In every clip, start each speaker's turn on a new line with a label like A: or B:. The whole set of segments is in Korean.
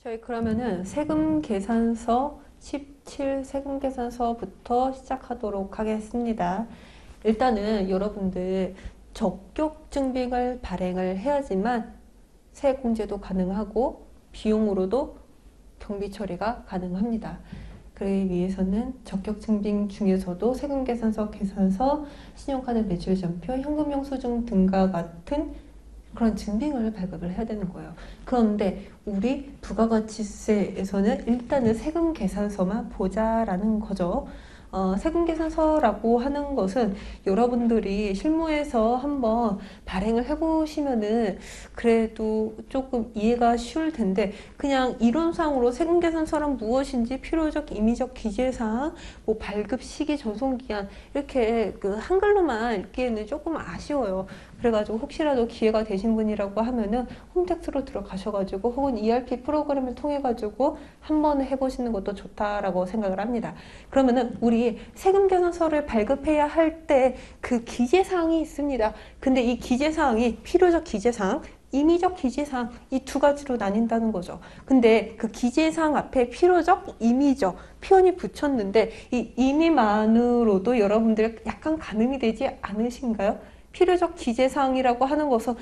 A: 저희 그러면은 세금 계산서 17 세금 계산서부터 시작하도록 하겠습니다. 일단은 여러분들 적격 증빙을 발행을 해야지만 세액공제도 가능하고 비용으로도 경비 처리가 가능합니다. 그러기 위해서는 적격 증빙 중에서도 세금 계산서, 계산서, 신용카드 매출 전표, 현금 영수증 등과 같은 그런 증빙을 발급을 해야 되는 거예요. 그런데 우리 부가가치세에서는 일단은 세금 계산서만 보자라는 거죠. 세금 계산서라고 하는 것은 여러분들이 실무에서 한번 발행을 해보시면은 그래도 조금 이해가 쉬울 텐데, 그냥 이론상으로 세금 계산서란 무엇인지 필요적 임의적 기재사항, 뭐 발급 시기, 전송기한 이렇게 그 한글로만 읽기에는 조금 아쉬워요. 그래가지고 혹시라도 기회가 되신 분이라고 하면은 홈택스로 들어가셔가지고 혹은 ERP 프로그램을 통해가지고 한번 해보시는 것도 좋다라고 생각을 합니다. 그러면은 우리 세금 계산서를 발급해야 할 때 그 기재사항이 있습니다. 근데 이 기재사항이 필요적 기재사항, 임의적 기재사항, 이 두 가지로 나뉜다는 거죠. 근데 그 기재사항 앞에 필요적, 임의적 표현이 붙였는데 이 임의만으로도 여러분들 약간 가늠이 되지 않으신가요? 필요적 기재사항이라고 하는 것은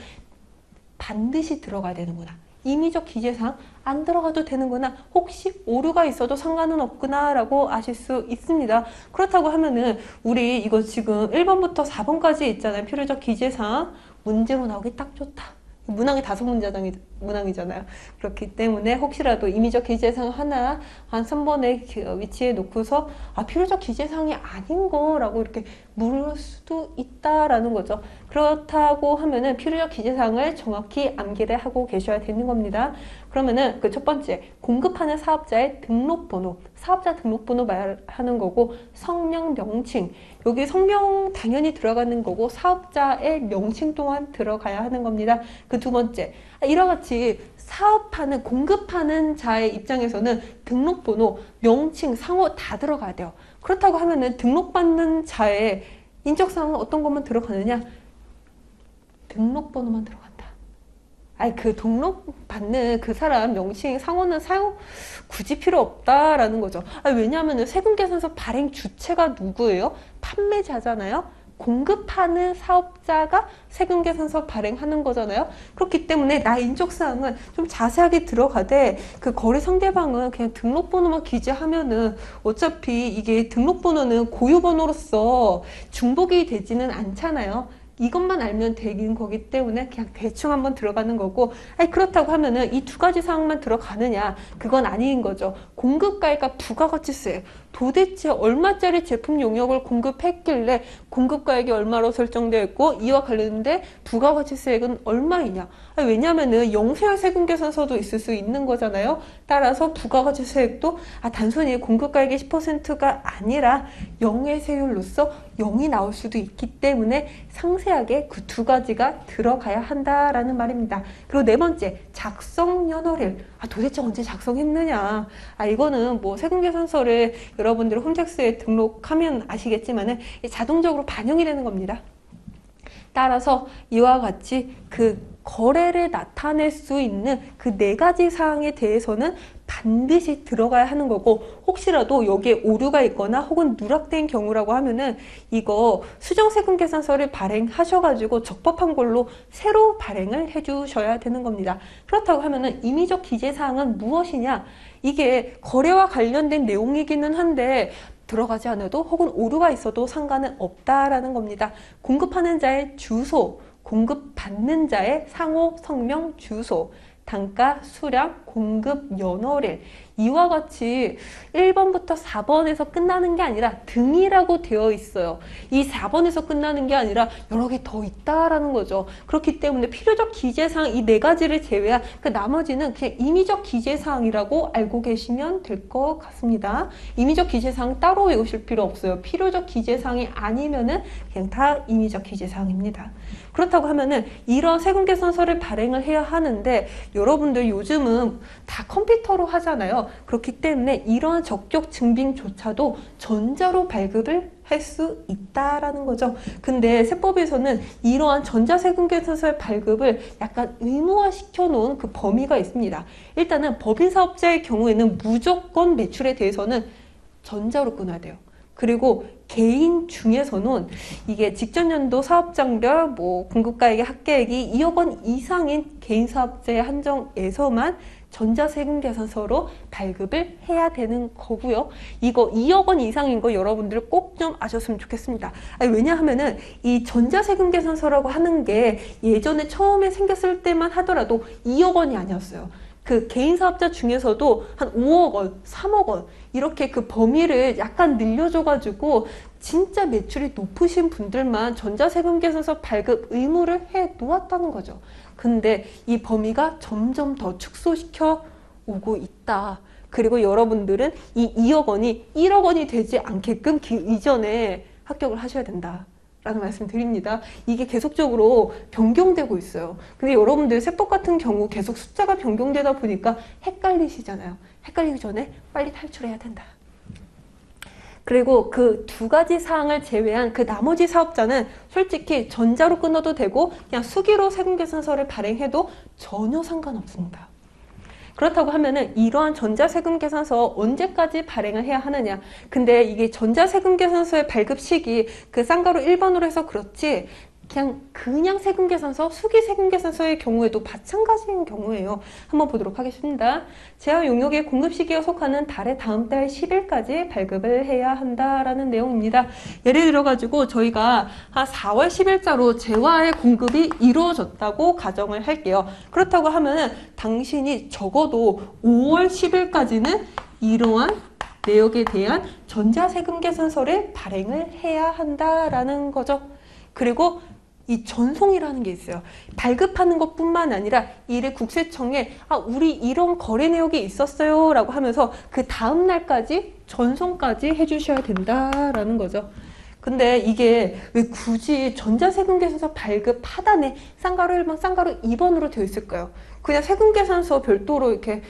A: 반드시 들어가야 되는구나. 임의적 기재사항 안 들어가도 되는구나. 혹시 오류가 있어도 상관은 없구나 라고 아실 수 있습니다. 그렇다고 하면은 우리 이거 지금 1번부터 4번까지 있잖아요. 필요적 기재사항 문제로 나오기 딱 좋다. 문항이 5문장이잖아요. 그렇기 때문에 혹시라도 임의적 기재사항 하나 한 3번의 위치에 놓고서 필요적 기재사항이 아닌 거라고 이렇게 물을 수도 있다라는 거죠. 그렇다고 하면은 필요적 기재사항을 정확히 암기를 하고 계셔야 되는 겁니다. 그러면은 그 첫 번째, 공급하는 사업자의 등록번호, 사업자 등록번호 말하는 거고, 성명, 명칭, 여기 성명 당연히 들어가는 거고 사업자의 명칭 또한 들어가야 하는 겁니다. 그 두 번째, 이와 같이 사업하는, 공급하는 자의 입장에서는 등록번호, 명칭, 상호 다 들어가야 돼요. 그렇다고 하면은 등록받는 자의 인적사항은 어떤 것만 들어가느냐? 등록번호만 들어간다. 그 등록받는 그 사람 명칭, 상호는 굳이 필요 없다라는 거죠. 왜냐하면 세금계산서 발행 주체가 누구예요? 판매자잖아요. 공급하는 사업자가 세금계산서 발행하는 거잖아요. 그렇기 때문에 나 인적사항은 좀 자세하게 들어가되 그 거래 상대방은 그냥 등록번호만 기재하면은 어차피 이게 등록번호는 고유번호로서 중복이 되지는 않잖아요. 이것만 알면 되는 거기 때문에 그냥 대충 한번 들어가는 거고, 그렇다고 하면은 이 두 가지 사항만 들어가느냐? 그건 아닌 거죠. 공급가액과 부가가치세, 도대체 얼마짜리 제품 용역을 공급했길래 공급가액이 얼마로 설정되어 있고 이와 관련된 부가가치세액은 얼마이냐? 왜냐하면은 영세율 세금계산서도 있을 수 있는 거잖아요. 따라서 부가가치세액도 단순히 공급가액의 10%가 아니라 영세율로서 0이 나올 수도 있기 때문에 상세하게 그 두 가지가 들어가야 한다라는 말입니다. 그리고 네 번째, 작성 연월일. 도대체 언제 작성했느냐? 이거는 뭐 세금계산서를 여러분들 홈택스에 등록하면 아시겠지만은 자동적으로 반영이 되는 겁니다. 따라서 이와 같이 그 거래를 나타낼 수 있는 그 네 가지 사항에 대해서는 반드시 들어가야 하는 거고, 혹시라도 여기에 오류가 있거나 혹은 누락된 경우라고 하면은 이거 수정세금계산서를 발행하셔가지고 적법한 걸로 새로 발행을 해주셔야 되는 겁니다. 그렇다고 하면은 임의적 기재사항은 무엇이냐? 이게 거래와 관련된 내용이기는 한데 들어가지 않아도 혹은 오류가 있어도 상관은 없다라는 겁니다. 공급하는 자의 주소, 공급받는 자의 상호, 성명, 주소, 단가, 수량, 공급 연월일, 이와 같이 1번부터 4번에서 끝나는 게 아니라 등이라고 되어 있어요. 이 4번에서 끝나는 게 아니라 여러 개 더 있다라는 거죠. 그렇기 때문에 필요적 기재사항 이 네 가지를 제외한 그 나머지는 그냥 임의적 기재사항이라고 알고 계시면 될 것 같습니다. 임의적 기재사항 따로 외우실 필요 없어요. 필요적 기재사항이 아니면은 그냥 다 임의적 기재사항입니다. 그렇다고 하면은 이런 세금계산서를 발행을 해야 하는데, 여러분들 요즘은 다 컴퓨터로 하잖아요. 그렇기 때문에 이러한 적격 증빙조차도 전자로 발급을 할 수 있다라는 거죠. 근데 세법에서는 이러한 전자세금계산서의 발급을 약간 의무화시켜 놓은 그 범위가 있습니다. 일단은 법인사업자의 경우에는 무조건 매출에 대해서는 전자로 끊어야 돼요. 그리고 개인 중에서는 이게 직전 연도 사업장별 뭐 공급가액의 합계액이 2억 원 이상인 개인 사업자의 한정에서만 전자세금계산서로 발급을 해야 되는 거고요. 이거 2억 원 이상인 거 여러분들 꼭 좀 아셨으면 좋겠습니다. 아니, 왜냐하면은 이 전자세금계산서라고 하는 게 예전에 처음에 생겼을 때만 하더라도 2억 원이 아니었어요. 그 개인 사업자 중에서도 한 5억 원, 3억 원 이렇게 그 범위를 약간 늘려줘가지고 진짜 매출이 높으신 분들만 전자세금계산서 발급 의무를 해 놓았다는 거죠. 근데 이 범위가 점점 더 축소시켜 오고 있다. 그리고 여러분들은 이 2억 원이 1억 원이 되지 않게끔 그 이전에 합격을 하셔야 된다. 라는 말씀 드립니다. 이게 계속적으로 변경되고 있어요. 근데 여러분들 세법 같은 경우 계속 숫자가 변경되다 보니까 헷갈리시잖아요. 헷갈리기 전에 빨리 탈출해야 된다. 그리고 그 두 가지 사항을 제외한 그 나머지 사업자는 솔직히 전자로 끊어도 되고 그냥 수기로 세금계산서를 발행해도 전혀 상관없습니다. 그렇다고 하면은 이러한 전자세금계산서 언제까지 발행을 해야 하느냐. 근데 이게 전자세금계산서의 발급 시기 그 쌍가루 1번으로 해서 그렇지 그냥 세금계산서, 수기세금계산서의 경우에도 마찬가지인 경우예요. 한번 보도록 하겠습니다. 제한 용역의 공급 시기에 속하는 달의 다음 달 10일까지 발급을 해야 한다라는 내용입니다. 예를 들어가지고 저희가 한 4월 10일자로 제화의 공급이 이루어졌다고 가정을 할게요. 그렇다고 하면은 당신이 적어도 5월 10일까지는 이러한 내역에 대한 전자세금계산서를 발행을 해야 한다라는 거죠. 그리고 이 전송이라는 게 있어요. 발급하는 것뿐만 아니라 이를 국세청에 우리 이런 거래 내역이 있었어요 라고 하면서 그 다음 날까지 전송까지 해주셔야 된다라는 거죠. 근데 이게 왜 굳이 전자세금계산서 발급 하단에 쌍가루 1번, 쌍가루 2번으로 되어 있을까요? 그냥 세금계산서 별도로 이렇게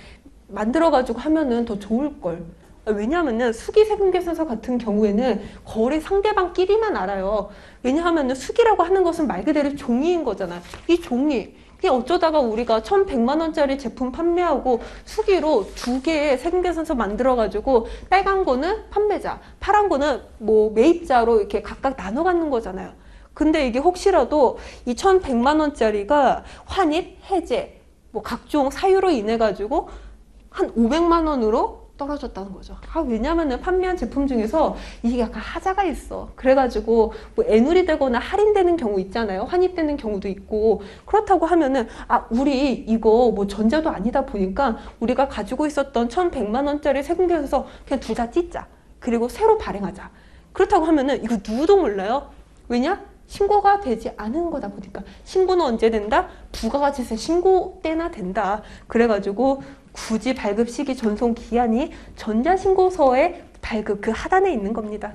A: 만들어가지고 하면은 더 좋을걸. 왜냐하면 수기세금계산서 같은 경우에는 거래 상대방끼리만 알아요. 왜냐하면 수기라고 하는 것은 말 그대로 종이인 거잖아요. 이 종이 그냥 어쩌다가 우리가 1,100만 원짜리 제품 판매하고 수기로 2개의 세금계산서 만들어가지고 빨간 거는 판매자, 파란 거는 뭐 매입자로 이렇게 각각 나눠 갖는 거잖아요. 근데 이게 혹시라도 이 1,100만 원짜리가 환입, 해제, 뭐 각종 사유로 인해 가지고 한 500만 원으로 떨어졌다는 거죠. 왜냐면은 판매한 제품 중에서 이게 약간 하자가 있어. 그래가지고 뭐 애누리 되거나 할인되는 경우 있잖아요. 환입되는 경우도 있고. 그렇다고 하면은 우리 이거 뭐 전자도 아니다 보니까 우리가 가지고 있었던 1,100만 원짜리 세금계산서 그냥 둘 다 찢자. 그리고 새로 발행하자. 그렇다고 하면은 이거 누구도 몰라요. 왜냐? 신고가 되지 않은 거다 보니까. 신고는 언제 된다? 부가가치세 신고 때나 된다. 그래가지고 굳이 발급 시기 전송 기한이 전자신고서의 발급 그 하단에 있는 겁니다.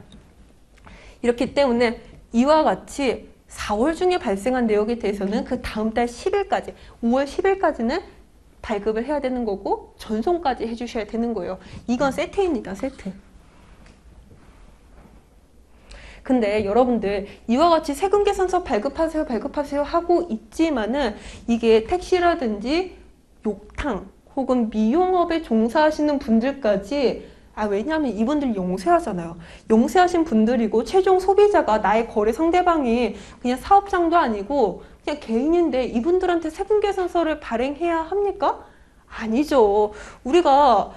A: 이렇기 때문에 이와 같이 4월 중에 발생한 내역에 대해서는 그 다음 달 10일까지, 5월 10일까지는 발급을 해야 되는 거고 전송까지 해주셔야 되는 거예요. 이건 세트입니다. 세트. 근데 여러분들 이와 같이 세금계산서 발급하세요 발급하세요 하고 있지만은 이게 택시라든지 욕탕 혹은 미용업에 종사하시는 분들까지 왜냐하면 이분들 영세하잖아요. 영세하신 분들이고 최종 소비자가 나의 거래 상대방이 그냥 사업장도 아니고 그냥 개인인데 이분들한테 세금계산서를 발행해야 합니까? 아니죠. 우리가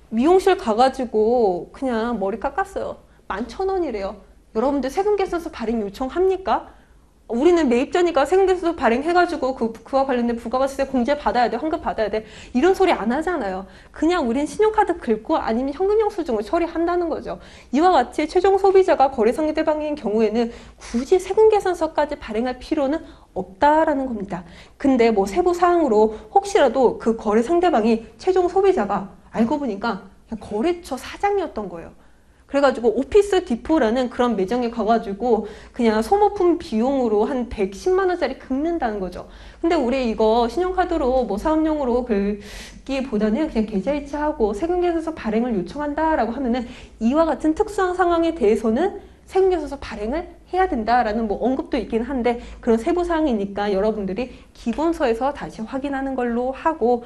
A: 미용실 가가지고 그냥 머리 깎았어요. 11,000원이래요. 여러분들 세금계산서 발행 요청합니까? 우리는 매입자니까 세금계산서 발행해가지고 그와 관련된 부가가치세 공제 받아야 돼, 환급 받아야 돼 이런 소리 안 하잖아요. 그냥 우린 신용카드 긁고 아니면 현금영수증을 처리한다는 거죠. 이와 같이 최종 소비자가 거래 상대방인 경우에는 굳이 세금계산서까지 발행할 필요는 없다라는 겁니다. 근데 뭐 세부 사항으로 혹시라도 그 거래 상대방이 최종 소비자가 알고 보니까 그냥 거래처 사장이었던 거예요. 그래가지고 오피스 디포라는 그런 매장에 가가지고 그냥 소모품 비용으로 한 110만 원짜리 긁는다는 거죠. 근데 우리 이거 신용카드로 뭐 사업용으로 긁기보다는 그냥 계좌이체하고 세금계산서 발행을 요청한다라고 하면은 이와 같은 특수한 상황에 대해서는 세금계산서 발행을 해야 된다라는 뭐 언급도 있긴 한데 그런 세부사항이니까 여러분들이 기본서에서 다시 확인하는 걸로 하고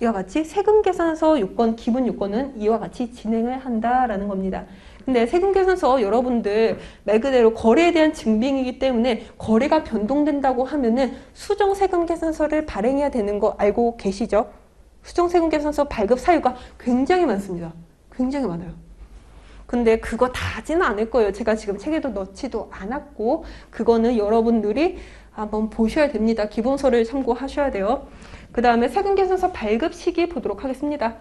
A: 이와 같이 세금계산서 요건, 기본 요건은 이와 같이 진행을 한다라는 겁니다. 근데 세금계산서 여러분들 말 그대로 거래에 대한 증빙이기 때문에 거래가 변동된다고 하면은 수정세금계산서를 발행해야 되는 거 알고 계시죠? 수정세금계산서 발급 사유가 굉장히 많습니다. 굉장히 많아요. 근데 그거 다 하지는 않을 거예요. 제가 지금 책에도 넣지도 않았고 그거는 여러분들이 한번 보셔야 됩니다. 기본서를 참고하셔야 돼요. 그 다음에 세금계산서 발급 시기 보도록 하겠습니다.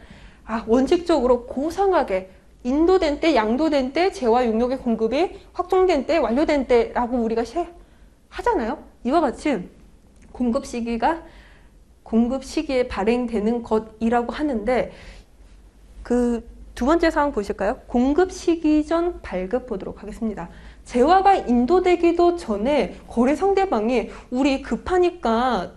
A: 원칙적으로 고상하게 인도된 때, 양도된 때, 재화 용역의 공급이 확정된 때, 완료된 때라고 우리가 하잖아요. 이와 같이 공급 시기에 발행되는 것이라고 하는데 그 두 번째 사항 보실까요? 공급 시기 전 발급 보도록 하겠습니다. 재화가 인도되기도 전에 거래 상대방이 우리 급하니까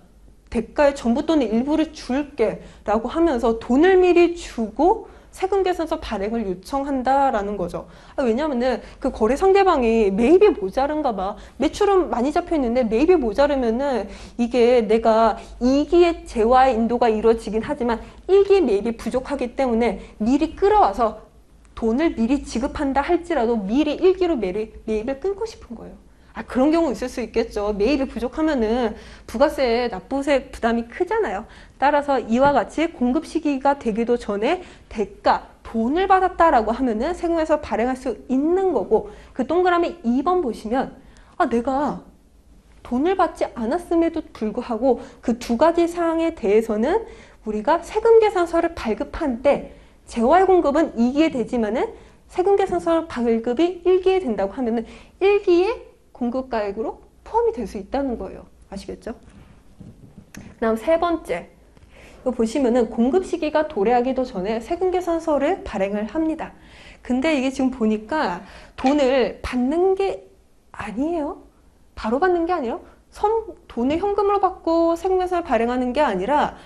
A: 대가의 전부 또는 일부를 줄게 라고 하면서 돈을 미리 주고 세금계산서 발행을 요청한다라는 거죠. 왜냐면은 그 거래 상대방이 매입이 모자른가 봐. 매출은 많이 잡혀 있는데 매입이 모자르면은 이게 내가 2기의 재화의 인도가 이루어지긴 하지만 1기 매입이 부족하기 때문에 미리 끌어와서 돈을 미리 지급한다 할지라도 미리 1기로 매입을 끊고 싶은 거예요. 그런 경우 있을 수 있겠죠. 매입이 부족하면은 부가세, 납부세 부담이 크잖아요. 따라서 이와 같이 공급 시기가 되기도 전에 대가, 돈을 받았다라고 하면은 세금에서 발행할 수 있는 거고 그 동그라미 2번 보시면 내가 돈을 받지 않았음에도 불구하고 그 두 가지 사항에 대해서는 우리가 세금계산서를 발급한 때 재화의 공급은 2기에 되지만은 세금계산서 발급이 1기에 된다고 하면은 1기에 공급가액으로 포함이 될 수 있다는 거예요. 아시겠죠? 그 다음 세 번째. 이거 보시면은 공급 시기가 도래하기도 전에 세금계산서를 발행을 합니다. 근데 이게 지금 보니까 돈을 받는 게 아니에요. 바로 받는 게 아니라 돈을 현금으로 받고 세금계산서를 발행하는 게 아니라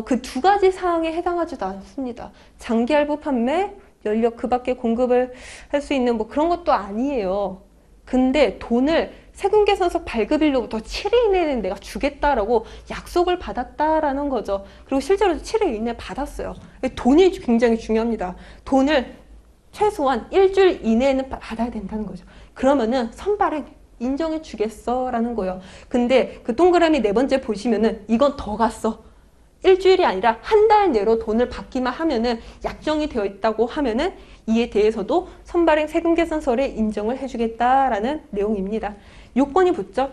A: 그 두 가지 사항에 해당하지도 않습니다. 장기 할부 판매, 연력 그 밖에 공급을 할 수 있는 뭐 그런 것도 아니에요. 근데 돈을 세금계산서 발급일로부터 7일 이내는 내가 주겠다라고 약속을 받았다라는 거죠. 그리고 실제로 7일 이내에 받았어요. 돈이 굉장히 중요합니다. 돈을 최소한 일주일 이내에는 받아야 된다는 거죠. 그러면은 선발행 인정해 주겠어 라는 거예요. 근데 그 동그라미 네 번째 보시면은 이건 더 갔어. 일주일이 아니라 한 달 내로 돈을 받기만 하면은 약정이 되어 있다고 하면은 이에 대해서도 선발행 세금계산서를 인정을 해주겠다라는 내용입니다. 요건이 붙죠.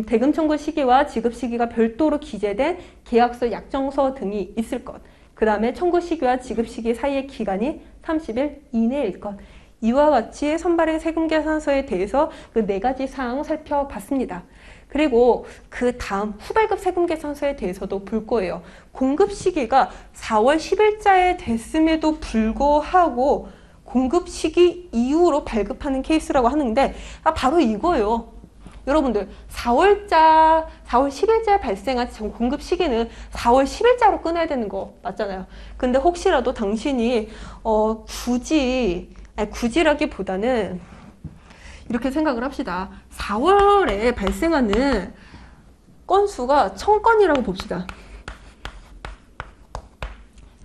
A: 대금 청구 시기와 지급 시기가 별도로 기재된 계약서, 약정서 등이 있을 것. 그 다음에 청구 시기와 지급 시기 사이의 기간이 30일 이내일 것. 이와 같이 선발행 세금계산서에 대해서 그 네 가지 사항 살펴봤습니다. 그리고 그 다음 후발급 세금계산서에 대해서도 볼 거예요. 공급 시기가 4월 10일자에 됐음에도 불구하고 공급 시기 이후로 발급하는 케이스라고 하는데 바로 이거예요. 여러분들 4월 10일자에 발생한 공급 시기는 4월 10일자로 끊어야 되는 거 맞잖아요. 근데 혹시라도 당신이 굳이라기보다는 이렇게 생각을 합시다. 4월에 발생하는 건수가 1000건이라고 봅시다.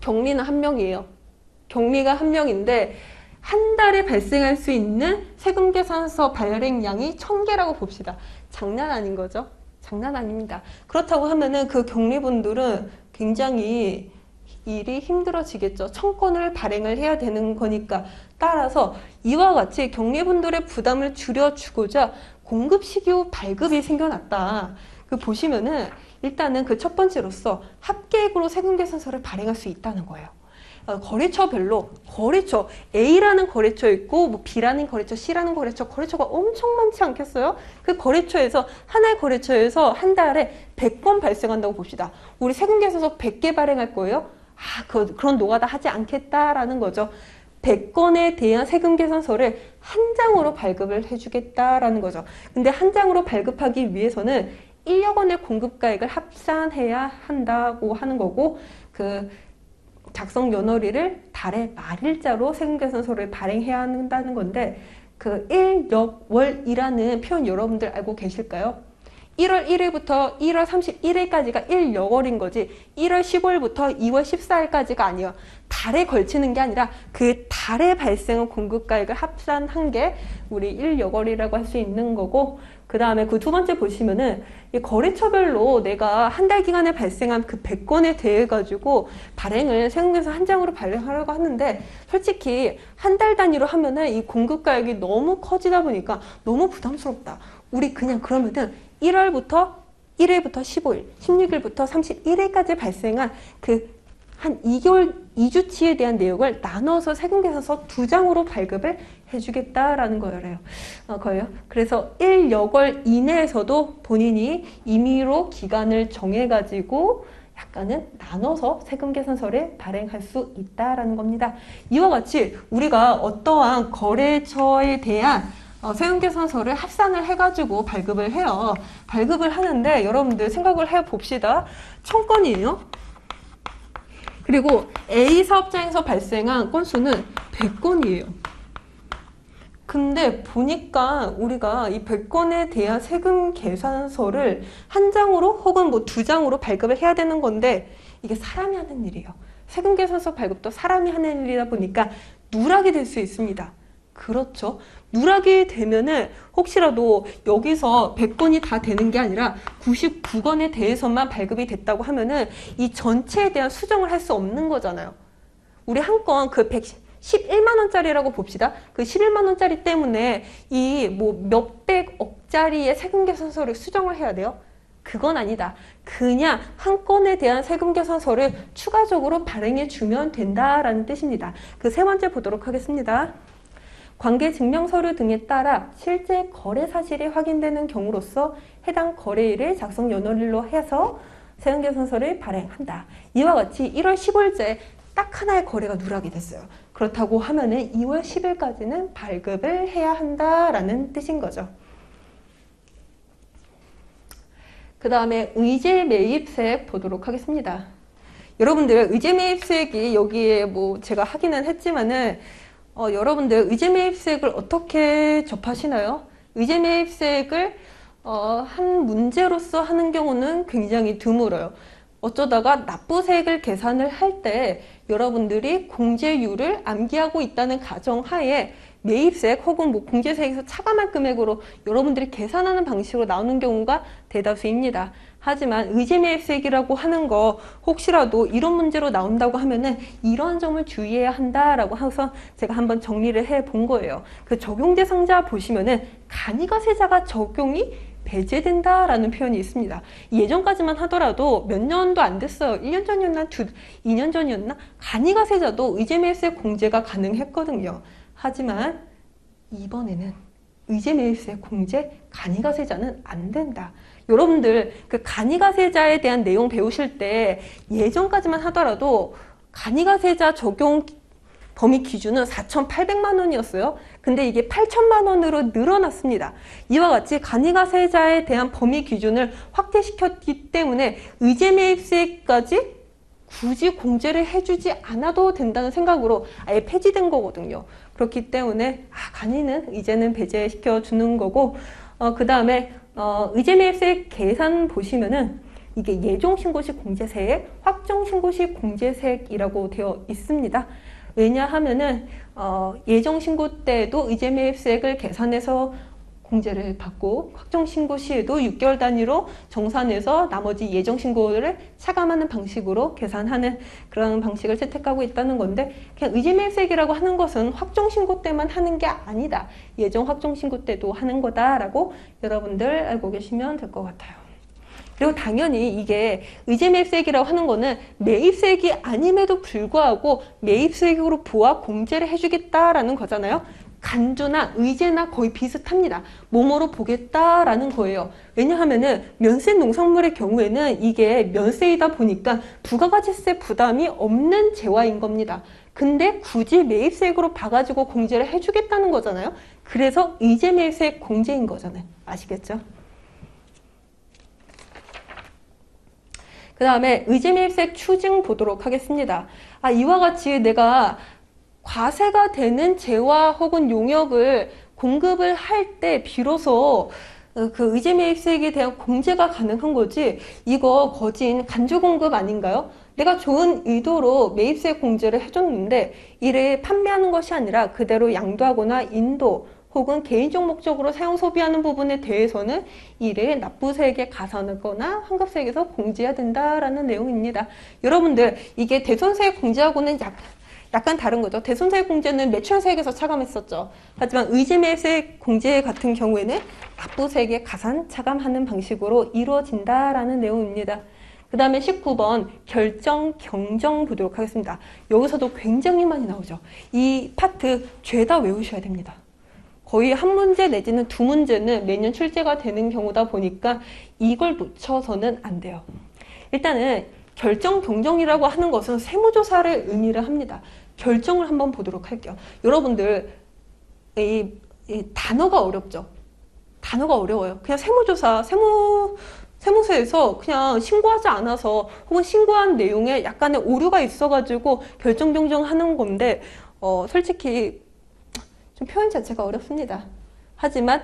A: 격리는 1명이에요. 격리가 1명인데 한 달에 발생할 수 있는 세금계산서 발행량이 1000개라고 봅시다. 장난 아닌 거죠? 장난 아닙니다. 그렇다고 하면은 그 격리분들은 굉장히 일이 힘들어지겠죠. 1000건을 발행을 해야 되는 거니까. 따라서 이와 같이 격리분들의 부담을 줄여주고자 공급 시기 후 발급이 생겨났다. 그 보시면은 일단은 그 첫 번째로서 합계액으로 세금계산서를 발행할 수 있다는 거예요. 거래처별로 거래처 A라는 거래처 있고 뭐 B라는 거래처, C라는 거래처가 엄청 많지 않겠어요? 그 거래처에서 하나의 거래처에서 한 달에 100건 발생한다고 봅시다. 우리 세금계산서 100개 발행할 거예요? 그런 노가다 하지 않겠다라는 거죠. 100건에 대한 세금 계산서를 한 장으로 발급을 해주겠다라는 거죠. 근데 한 장으로 발급하기 위해서는 1억 원의 공급가액을 합산해야 한다고 하는 거고, 그 작성 연월일을 달의 말일자로 세금계산서를 발행해야 한다는 건데, 그 1역월이라는 표현 여러분들 알고 계실까요? 1월 1일부터 1월 31일까지가 1역월인 거지 1월 15일부터 2월 14일까지가 아니에요. 달에 걸치는 게 아니라 그 달에 발생한 공급가액을 합산한 게 우리 1역월이라고 할 수 있는 거고, 그 다음에 그 두 번째 보시면은 이 거래처별로 내가 한 달 기간에 발생한 그 100건에 대해 가지고 발행을 세금계산 한 장으로 발행하려고 하는데, 솔직히 한 달 단위로 하면은 이 공급가액이 너무 커지다 보니까 너무 부담스럽다. 우리 그냥 그러면은 1월부터 1일부터 15일, 16일부터 31일까지 발생한 그 한 2개월, 2주치에 대한 내용을 나눠서 세금계산서 2장으로 발급을 해주겠다라는 거예요. 그래서 1역월 이내에서도 본인이 임의로 기간을 정해가지고 약간은 나눠서 세금계산서를 발행할 수 있다라는 겁니다. 이와 같이 우리가 어떠한 거래처에 대한 세금계산서를 합산을 해가지고 발급을 해요. 발급을 하는데 여러분들 생각을 해봅시다. 1000건이에요. 그리고 A 사업장에서 발생한 건수는 100건이에요. 근데 보니까 우리가 이 100건에 대한 세금 계산서를 한 장으로 혹은 뭐 2장으로 발급을 해야 되는 건데, 이게 사람이 하는 일이에요. 세금 계산서 발급도 사람이 하는 일이다 보니까 누락이 될 수 있습니다. 그렇죠. 누락이 되면은 혹시라도 여기서 100건이 다 되는 게 아니라 99건에 대해서만 발급이 됐다고 하면은 이 전체에 대한 수정을 할 수 없는 거잖아요. 우리 한 건 그 11만 원짜리라고 봅시다. 그 11만 원짜리 때문에 이 뭐 몇백억짜리의 세금 계산서를 수정을 해야 돼요? 그건 아니다. 그냥 한 건에 대한 세금 계산서를 추가적으로 발행해 주면 된다라는 뜻입니다. 그 세 번째 보도록 하겠습니다. 관계 증명서류 등에 따라 실제 거래 사실이 확인되는 경우로서 해당 거래일을 작성 연월일로 해서 세금계산서를 발행한다. 이와 같이 1월 15일째 딱 하나의 거래가 누락이 됐어요. 그렇다고 하면은 2월 10일까지는 발급을 해야 한다라는 뜻인 거죠. 그 다음에 의제 매입세액 보도록 하겠습니다. 여러분들 의제 매입세액이 여기에 뭐 제가 하기는 했지만은 여러분들 의제 매입세액을 어떻게 접하시나요? 의제 매입세액을 한 문제로서 하는 경우는 굉장히 드물어요. 어쩌다가 납부세액을 계산을 할 때 여러분들이 공제율을 암기하고 있다는 가정하에 매입세액 혹은 뭐 공제세액에서 차감할 금액으로 여러분들이 계산하는 방식으로 나오는 경우가 대다수입니다. 하지만 의제매입세액이라고 하는 거 혹시라도 이런 문제로 나온다고 하면은 이런 점을 주의해야 한다라고 해서 제가 한번 정리를 해 본 거예요. 그 적용 대상자 보시면은 간이가세자가 적용이 배제된다라는 표현이 있습니다. 예전까지만 하더라도 몇 년도 안 됐어요. 1년 전이었나 2년 전이었나 간이가세자도 의제매입세액 공제가 가능했거든요. 하지만 이번에는 의제매입세 공제 간이가세자는 안 된다. 여러분들 그 간이가세자에 대한 내용 배우실 때 예전까지만 하더라도 간이가세자 적용 범위 기준은 4,800만 원이었어요. 근데 이게 8천만 원으로 늘어났습니다. 이와 같이 간이가세자에 대한 범위 기준을 확대시켰기 때문에 의제매입세까지 굳이 공제를 해주지 않아도 된다는 생각으로 아예 폐지된 거거든요. 그렇기 때문에 간이는 이제는 배제시켜 주는 거고, 그 다음에 의제매입세 계산 보시면은 이게 예정신고시 공제세액, 확정신고시 공제세액이라고 되어 있습니다. 왜냐하면은 예정신고 때도 의제매입세액을 계산해서 공제를 받고 확정신고 시에도 6개월 단위로 정산해서 나머지 예정신고를 차감하는 방식으로 계산하는 그런 방식을 채택하고 있다는 건데, 그냥 의제매입세액이라고 하는 것은 확정신고 때만 하는 게 아니다. 예정 확정신고 때도 하는 거다라고 여러분들 알고 계시면 될 것 같아요. 그리고 당연히 이게 의제매입세액이라고 하는 거는 매입세액이 아님에도 불구하고 매입세액으로 부과 공제를 해주겠다라는 거잖아요. 간주나 의제나 거의 비슷합니다. 뭐뭐로 보겠다라는 거예요. 왜냐하면은 면세 농산물의 경우에는 이게 면세이다 보니까 부가가치세 부담이 없는 재화인 겁니다. 근데 굳이 매입세액으로 봐가지고 공제를 해주겠다는 거잖아요. 그래서 의제 매입세액 공제인 거잖아요. 아시겠죠? 그 다음에 의제 매입세액 추징 보도록 하겠습니다. 이와 같이 내가 과세가 되는 재화 혹은 용역을 공급을 할 때 비로소 그 의제 매입세액에 대한 공제가 가능한 거지, 이거 거진 간주 공급 아닌가요? 내가 좋은 의도로 매입세액 공제를 해줬는데 이를 판매하는 것이 아니라 그대로 양도하거나 인도 혹은 개인적 목적으로 사용 소비하는 부분에 대해서는 이를 납부세액에 가산하거나 환급세액에서 공제해야 된다라는 내용입니다. 여러분들, 이게 대손세액 공제하고는 약간 다른 거죠. 대손세액 공제는 매출세액에서 차감했었죠. 하지만 의제매입세액 공제 같은 경우에는 납부세액에 가산 차감하는 방식으로 이루어진다라는 내용입니다. 그 다음에 19번 결정 경정 보도록 하겠습니다. 여기서도 굉장히 많이 나오죠. 이 파트 죄다 외우셔야 됩니다. 거의 한 문제 내지는 두 문제는 매년 출제가 되는 경우다 보니까 이걸 놓쳐서는 안 돼요. 일단은 결정 경정이라고 하는 것은 세무조사를 의미를 합니다. 결정을 한번 보도록 할게요. 여러분들, 이 단어가 어렵죠? 단어가 어려워요. 그냥 세무조사, 세무서에서 그냥 신고하지 않아서 혹은 신고한 내용에 약간의 오류가 있어가지고 결정 경정하는 건데, 솔직히 좀 표현 자체가 어렵습니다. 하지만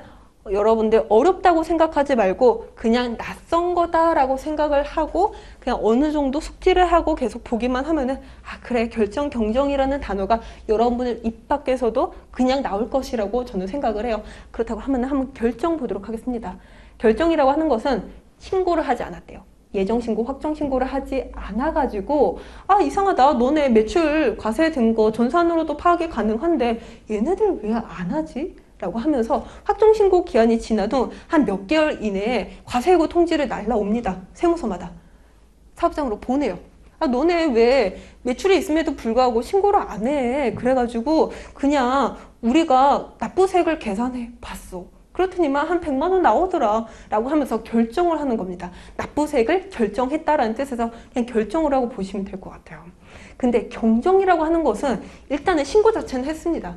A: 여러분들 어렵다고 생각하지 말고 그냥 낯선 거다라고 생각을 하고 그냥 어느 정도 숙지를 하고 계속 보기만 하면은 그래, 결정 경정이라는 단어가 여러분들 입 밖에서도 그냥 나올 것이라고 저는 생각을 해요. 그렇다고 하면 한번 결정 보도록 하겠습니다. 결정이라고 하는 것은 신고를 하지 않았대요. 예정신고, 확정신고를 하지 않아가지고 이상하다, 너네 매출 과세된 거 전산으로도 파악이 가능한데 얘네들 왜 안 하지? 라고 하면서 확정신고 기한이 지나도 한 몇 개월 이내에 과세예고 통지를 날라옵니다. 세무서마다. 사업장으로 보내요. 너네 왜 매출이 있음에도 불구하고 신고를 안 해? 그래가지고 그냥 우리가 납부세액을 계산해 봤어. 그렇더니만 한 100만 원 나오더라 라고 하면서 결정을 하는 겁니다. 납부세액을 결정했다라는 뜻에서 그냥 결정을 하고 보시면 될 것 같아요. 근데 경정이라고 하는 것은 일단은 신고 자체는 했습니다.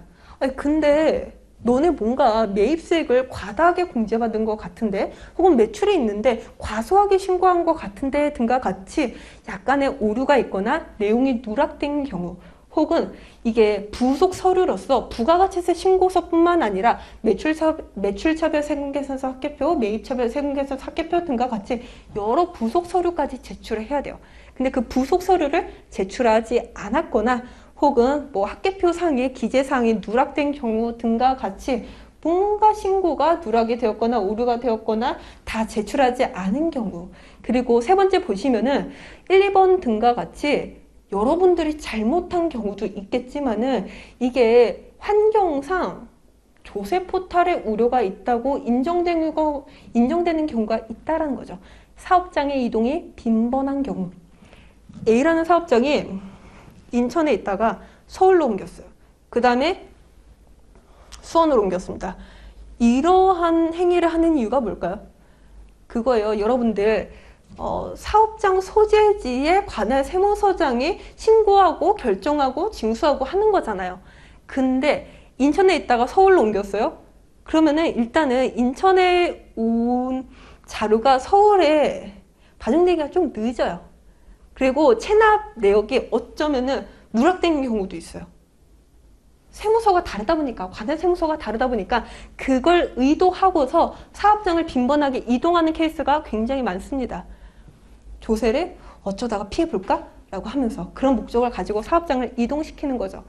A: 근데 너네 뭔가 매입세액을 과다하게 공제받은 것 같은데, 혹은 매출이 있는데 과소하게 신고한 것 같은데 등과 같이 약간의 오류가 있거나 내용이 누락된 경우, 혹은 이게 부속 서류로서 부가가치세 신고서뿐만 아니라 매출차별 세금계산서 합계표, 매입차별 세금계산서 합계표 등과 같이 여러 부속 서류까지 제출을 해야 돼요. 근데 그 부속 서류를 제출하지 않았거나 혹은 뭐 합계표 상의 기재사항이 누락된 경우 등과 같이 뭔가 신고가 누락이 되었거나 오류가 되었거나 다 제출하지 않은 경우, 그리고 세 번째 보시면은 1, 2번 등과 같이 여러분들이 잘못한 경우도 있겠지만은 이게 환경상 조세 포탈에 우려가 있다고 인정되는 경우가 있다는 거죠. 사업장의 이동이 빈번한 경우. A라는 사업장이 인천에 있다가 서울로 옮겼어요. 그 다음에 수원으로 옮겼습니다. 이러한 행위를 하는 이유가 뭘까요? 그거예요. 여러분들 사업장 소재지에 관할 세무서장이 신고하고 결정하고 징수하고 하는 거잖아요. 근데 인천에 있다가 서울로 옮겼어요. 그러면은 일단은 인천에 온 자료가 서울에 반영되기가 좀 늦어요. 그리고 체납 내역이 어쩌면은 누락된 경우도 있어요. 세무서가 다르다 보니까, 관할 세무서가 다르다 보니까 그걸 의도하고서 사업장을 빈번하게 이동하는 케이스가 굉장히 많습니다. 조세를 어쩌다가 피해볼까? 라고 하면서 그런 목적을 가지고 사업장을 이동시키는 거죠.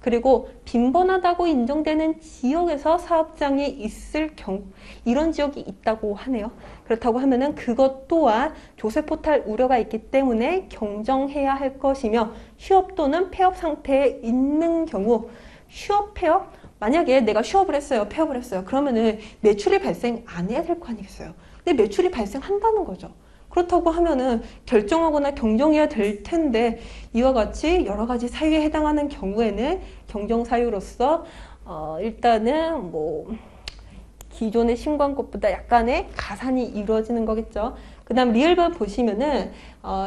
A: 그리고 빈번하다고 인정되는 지역에서 사업장이 있을 경우, 이런 지역이 있다고 하네요. 그렇다고 하면은 그것 또한 조세 포탈 우려가 있기 때문에 경정해야 할 것이며, 휴업 또는 폐업 상태에 있는 경우, 휴업, 폐업? 만약에 내가 휴업을 했어요, 폐업을 했어요. 그러면은 매출이 발생 안 해야 될 거 아니겠어요? 근데 매출이 발생한다는 거죠. 그렇다고 하면은 결정하거나 경정해야 될 텐데, 이와 같이 여러 가지 사유에 해당하는 경우에는 경정 사유로서 일단은 뭐 기존의 신고한 것보다 약간의 가산이 이루어지는 거겠죠. 그 다음 리얼번 보시면은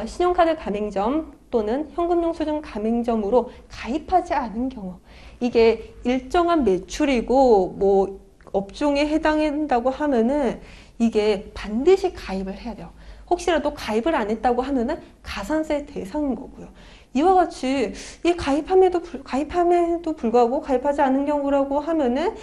A: 신용카드 가맹점 또는 현금영수증 가맹점으로 가입하지 않은 경우, 이게 일정한 매출이고 뭐 업종에 해당한다고 하면은 이게 반드시 가입을 해야 돼요. 혹시라도 가입을 안 했다고 하면은 가산세 대상인 거고요. 이와 같이 이 가입함에도 불구하고 가입하지 않은 경우라고 하면은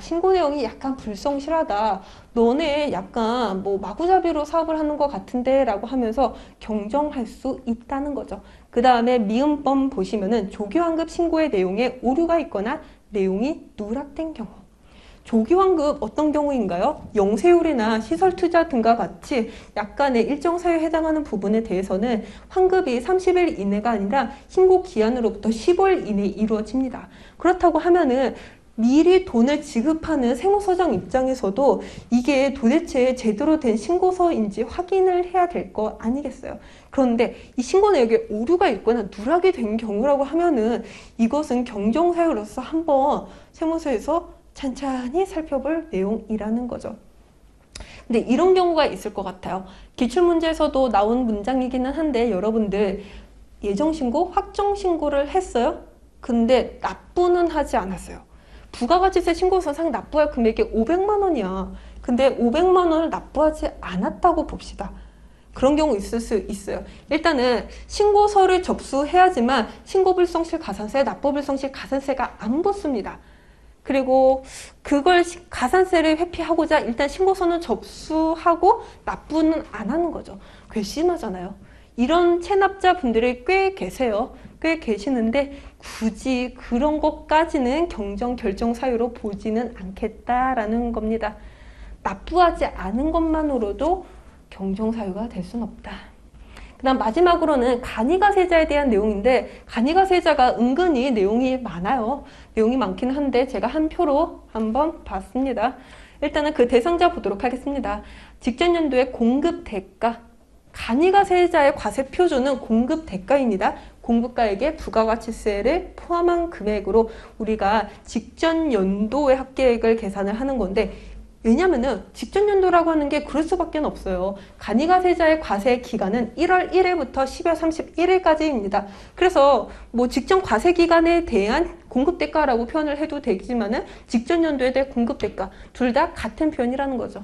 A: 신고 내용이 약간 불성실하다, 너네 약간 뭐 마구잡이로 사업을 하는 것 같은데 라고 하면서 경정할 수 있다는 거죠. 그 다음에 미음범 보시면은 조기환급 신고의 내용에 오류가 있거나 내용이 누락된 경우. 조기환급 어떤 경우인가요? 영세율이나 시설투자 등과 같이 약간의 일정 사유에 해당하는 부분에 대해서는 환급이 30일 이내가 아니라 신고 기한으로부터 15일 이내에 이루어집니다. 그렇다고 하면은 미리 돈을 지급하는 세무서장 입장에서도 이게 도대체 제대로 된 신고서인지 확인을 해야 될 거 아니겠어요? 그런데 이 신고 내역에 오류가 있거나 누락이 된 경우라고 하면은 이것은 경정사유로서 한번 세무서에서 찬찬히 살펴볼 내용이라는 거죠. 근데 이런 경우가 있을 것 같아요. 기출문제에서도 나온 문장이기는 한데 여러분들 예정신고, 확정신고를 했어요? 근데 납부는 하지 않았어요. 부가가치세 신고서상 납부할 금액이 500만 원이야. 근데 500만 원을 납부하지 않았다고 봅시다. 그런 경우 있을 수 있어요. 일단은 신고서를 접수해야지만 신고불성실 가산세, 납부불성실 가산세가 안 붙습니다. 그리고 그걸 가산세를 회피하고자 일단 신고서는 접수하고 납부는 안 하는 거죠. 괘씸하잖아요. 이런 체납자분들이 꽤 계세요. 꽤 계시는데 굳이 그런 것까지는 경정 결정 사유로 보지는 않겠다라는 겁니다. 납부하지 않은 것만으로도 경정 사유가 될 수는 없다. 그 다음 마지막으로는 간이가세자에 대한 내용인데, 간이가세자가 은근히 내용이 많아요. 내용이 많긴 한데 제가 한 표로 한번 봤습니다. 일단은 그 대상자 보도록 하겠습니다. 직전 연도의 공급 대가, 간이가세자의 과세 표준은 공급 대가입니다. 공급가액에 부가가치세를 포함한 금액으로 우리가 직전 연도의 합계액을 계산을 하는 건데, 왜냐면은 직전 연도라고 하는 게 그럴 수밖에 없어요. 간이가세자의 과세 기간은 1월 1일부터 12월 31일까지입니다. 그래서 뭐 직전 과세 기간에 대한 공급대가라고 표현을 해도 되지만은 직전 연도에 대한 공급대가 둘 다 같은 표현이라는 거죠.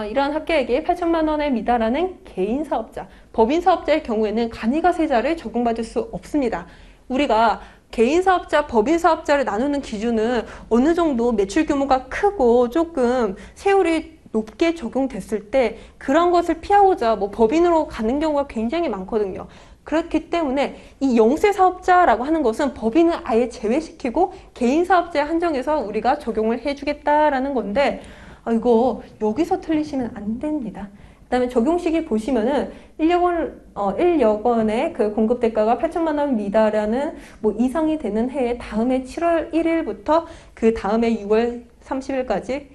A: 이러한 합계액이 8천만 원에 미달하는 개인사업자, 법인사업자의 경우에는 간이가세자를 적용받을 수 없습니다. 우리가 개인사업자, 법인사업자를 나누는 기준은 어느 정도 매출 규모가 크고 조금 세율이 높게 적용됐을 때 그런 것을 피하고자 뭐 법인으로 가는 경우가 굉장히 많거든요. 그렇기 때문에 이 영세사업자라고 하는 것은 법인을 아예 제외시키고 개인사업자에 한정해서 우리가 적용을 해주겠다라는 건데, 이거 여기서 틀리시면 안 됩니다. 그 다음에 적용시기 보시면은 1억 원의 그 공급 대가가 8천만 원 미달하는 뭐 이상이 되는 해에 다음해 7월 1일부터 그 다음해 6월 30일까지,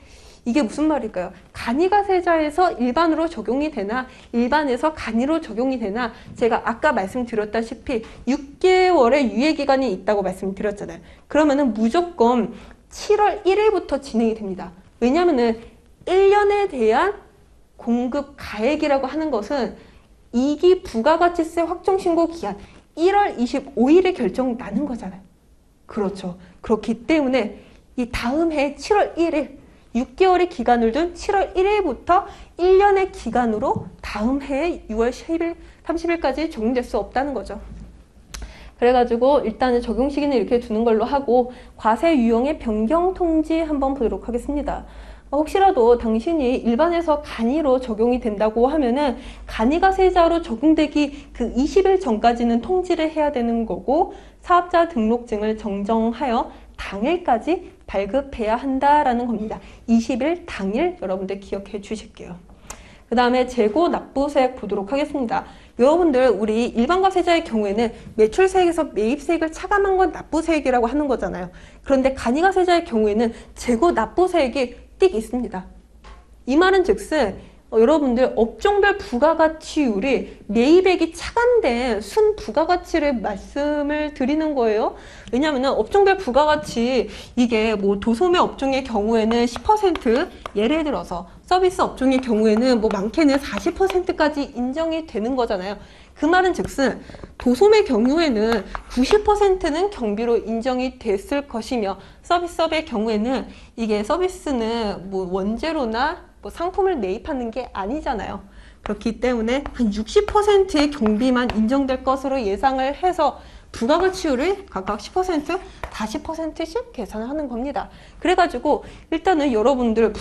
A: 이게 무슨 말일까요? 간이가세자에서 일반으로 적용이 되나 일반에서 간이로 적용이 되나, 제가 아까 말씀드렸다시피 6개월의 유예기간이 있다고 말씀드렸잖아요. 그러면은 무조건 7월 1일부터 진행이 됩니다. 왜냐면은 1년에 대한 공급 가액이라고 하는 것은 2기 부가가치세 확정신고 기한 1월 25일에 결정 나는 거잖아요. 그렇죠. 그렇기 때문에 이 다음 해 7월 1일, 6개월의 기간을 둔 7월 1일부터 1년의 기간으로 다음 해 6월 10일, 30일까지 적용될 수 없다는 거죠. 그래가지고 일단은 적용 시기는 이렇게 두는 걸로 하고, 과세 유형의 변경 통지 한번 보도록 하겠습니다. 혹시라도 당신이 일반에서 간이로 적용이 된다고 하면은 간이가세자로 적용되기 그 20일 전까지는 통지를 해야 되는 거고, 사업자 등록증을 정정하여 당일까지 발급해야 한다라는 겁니다. 20일 당일 여러분들 기억해 주실게요. 그 다음에 재고 납부세액 보도록 하겠습니다. 여러분들 우리 일반과세자의 경우에는 매출세액에서 매입세액을 차감한 건 납부세액이라고 하는 거잖아요. 그런데 간이가세자의 경우에는 재고 납부세액이 띡 있습니다. 이 말은 즉슨 여러분들 업종별 부가가치율이 매입액이 차감된 순 부가가치를 말씀을 드리는 거예요. 왜냐하면 업종별 부가가치 이게 뭐 도소매 업종의 경우에는 10%, 예를 들어서 서비스 업종의 경우에는 뭐 많게는 40%까지 인정이 되는 거잖아요. 그 말은 즉슨 도소매 경우에는 90%는 경비로 인정이 됐을 것이며 서비스업의 경우에는 이게 서비스는 뭐 원재료나 뭐 상품을 매입하는 게 아니잖아요. 그렇기 때문에 한 60%의 경비만 인정될 것으로 예상을 해서 부가가치율을 각각 10%, 40%씩 계산을 하는 겁니다. 그래가지고 일단은 여러분들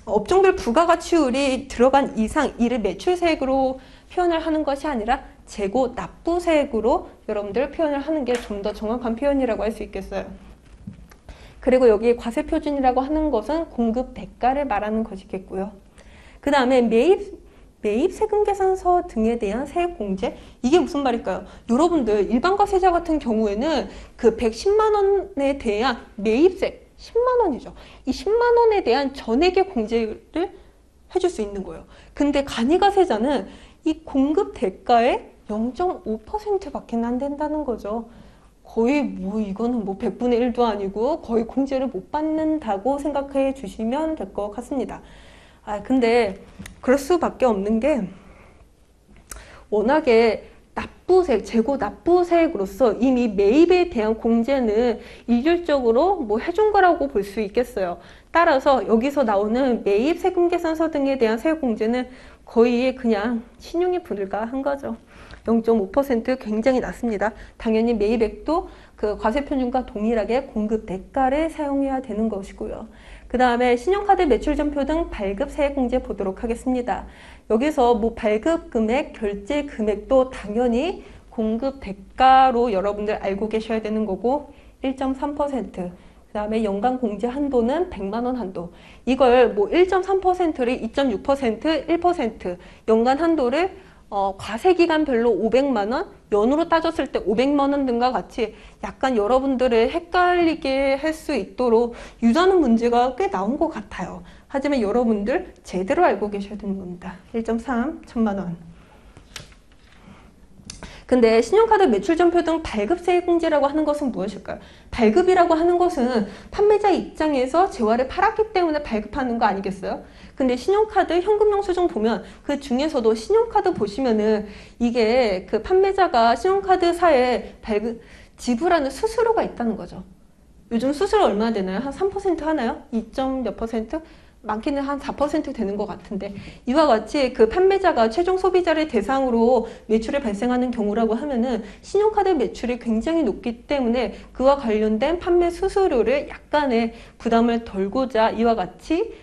A: 업종별 부가가치율이 들어간 이상 이를 매출세액으로 표현을 하는 것이 아니라 재고 납부세액으로 여러분들 표현을 하는 게 좀 더 정확한 표현이라고 할 수 있겠어요. 그리고 여기 과세표준이라고 하는 것은 공급 대가를 말하는 것이겠고요. 그 다음에 매입 세금 계산서 등에 대한 세액 공제, 이게 무슨 말일까요? 여러분들 일반과세자 같은 경우에는 그 110만 원에 대한 매입세 10만 원이죠. 이 10만 원에 대한 전액의 공제를 해줄 수 있는 거예요. 근데 간이과세자는 이 공급 대가의 0.5%밖에 안 된다는 거죠. 거의 뭐 이거는 뭐 100분의 1도 아니고 거의 공제를 못 받는다고 생각해 주시면 될 것 같습니다. 근데 그럴 수밖에 없는 게 워낙에 납부세액, 재고 납부세액으로서 이미 매입에 대한 공제는 일률적으로 뭐 해준 거라고 볼 수 있겠어요. 따라서 여기서 나오는 매입 세금 계산서 등에 대한 세액 공제는 거의 그냥 신용이 불가한 거죠. 0.5% 굉장히 낮습니다. 당연히 매입액도 그 과세표준과 동일하게 공급 대가를 사용해야 되는 것이고요. 그 다음에 신용카드 매출전표 등 발급 세액 공제 보도록 하겠습니다. 여기서 뭐 발급 금액, 결제 금액도 당연히 공급 대가로 여러분들 알고 계셔야 되는 거고 1.3%, 그 다음에 연간 공제 한도는 100만 원 한도. 이걸 뭐 1.3%를 2.6%, 1%, 연간 한도를 과세기간별로 500만 원, 연으로 따졌을 때 500만 원 등과 같이 약간 여러분들을 헷갈리게 할 수 있도록 유도하는 문제가 꽤 나온 것 같아요. 하지만 여러분들 제대로 알고 계셔야 되는 겁니다. 1.3, 1000만 원. 근데 신용카드 매출전표 등 발급세액 공제라고 하는 것은 무엇일까요? 발급이라고 하는 것은 판매자 입장에서 재화를 팔았기 때문에 발급하는 거 아니겠어요? 근데 신용카드 현금영수증 보면 그 중에서도 신용카드 보시면은 이게 그 판매자가 신용카드사에 지불하는 수수료가 있다는 거죠. 요즘 수수료 얼마나 되나요? 한 3% 하나요? 2점 몇 퍼센트? 많게는 한 4% 되는 것 같은데 이와 같이 그 판매자가 최종 소비자를 대상으로 매출이 발생하는 경우라고 하면은 신용카드 매출이 굉장히 높기 때문에 그와 관련된 판매 수수료를 약간의 부담을 덜고자 이와 같이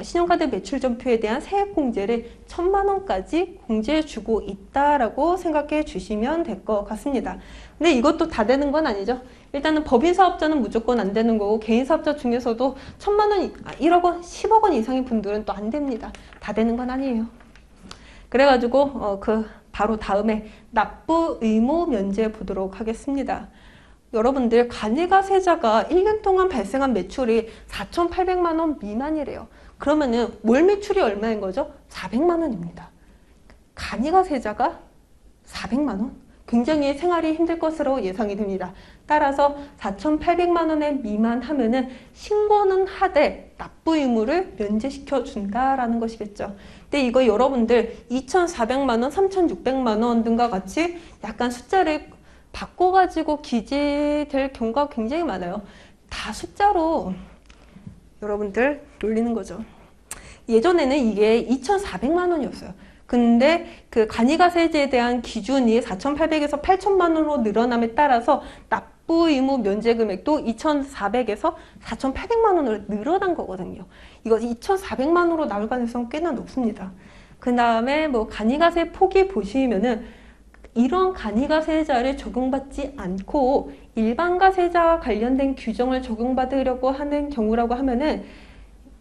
A: 신용카드 매출전표에 대한 세액 공제를 1000만 원까지 공제해주고 있다라고 생각해 주시면 될 것 같습니다. 근데 이것도 다 되는 건 아니죠. 일단은 법인 사업자는 무조건 안 되는 거고 개인 사업자 중에서도 1000만 원, 1억 원, 10억 원 이상의 분들은 또 안 됩니다. 다 되는 건 아니에요. 그래가지고 바로 다음에 납부 의무 면제 보도록 하겠습니다. 여러분들 간이과세자가 1년 동안 발생한 매출이 4,800만 원 미만이래요. 그러면은 월 매출이 얼마인 거죠? 400만 원입니다. 간이과세자가 400만 원? 굉장히 생활이 힘들 것으로 예상이 됩니다. 따라서 4,800만 원에 미만하면은 신고는 하되 납부 의무를 면제시켜 준다라는 것이겠죠. 근데 이거 여러분들 2,400만 원, 3,600만 원 등과 같이 약간 숫자를 바꿔가지고 기재될 경우가 굉장히 많아요. 다 숫자로 여러분들 놀리는 거죠. 예전에는 이게 2,400만 원이었어요. 근데 그 간이과세제에 대한 기준이 4,800에서 8,000만 원으로 늘어남에 따라서 납부 의무 면제 금액도 2,400에서 4,800만 원으로 늘어난 거거든요. 이거 2,400만 원으로 나올 가능성은 꽤나 높습니다. 그 다음에 뭐 간이과세 폭이 보시면은 이런 간이과세자를 적용받지 않고 일반과세자와 관련된 규정을 적용받으려고 하는 경우라고 하면은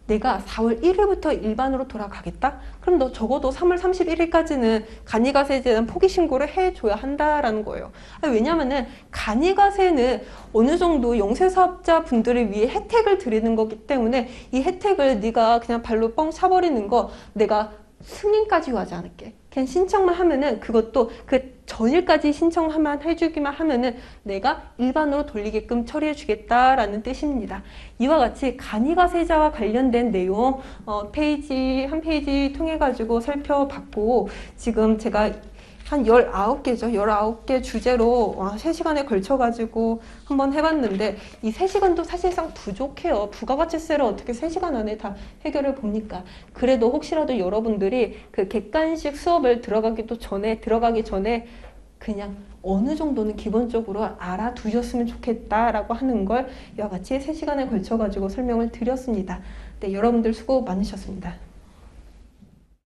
A: 내가 4월 1일부터 일반으로 돌아가겠다? 그럼 너 적어도 3월 31일까지는 간이가세에 대한 포기 신고를 해줘야 한다라는 거예요. 왜냐면은 간이가세는 어느 정도 영세사업자 분들을 위해 혜택을 드리는 거기 때문에 이 혜택을 네가 그냥 발로 뻥 차버리는 거 내가 승인까지 하지 않을게. 그냥 신청만 하면은 그것도 그 전일까지 신청만 해주기만 하면은 내가 일반으로 돌리게끔 처리해 주겠다라는 뜻입니다. 이와 같이 간이가세자와 관련된 내용 페이지 한 페이지 통해 가지고 살펴봤고, 지금 제가 한 19개죠. 19개 주제로 3시간에 걸쳐가지고 한번 해봤는데 이 3시간도 사실상 부족해요. 부가가치세를 어떻게 3시간 안에 다 해결을 봅니까? 그래도 혹시라도 여러분들이 그 객관식 수업을 들어가기 전에 그냥 어느 정도는 기본적으로 알아두셨으면 좋겠다라고 하는 걸 이와 같이 3시간에 걸쳐가지고 설명을 드렸습니다. 네, 여러분들 수고 많으셨습니다.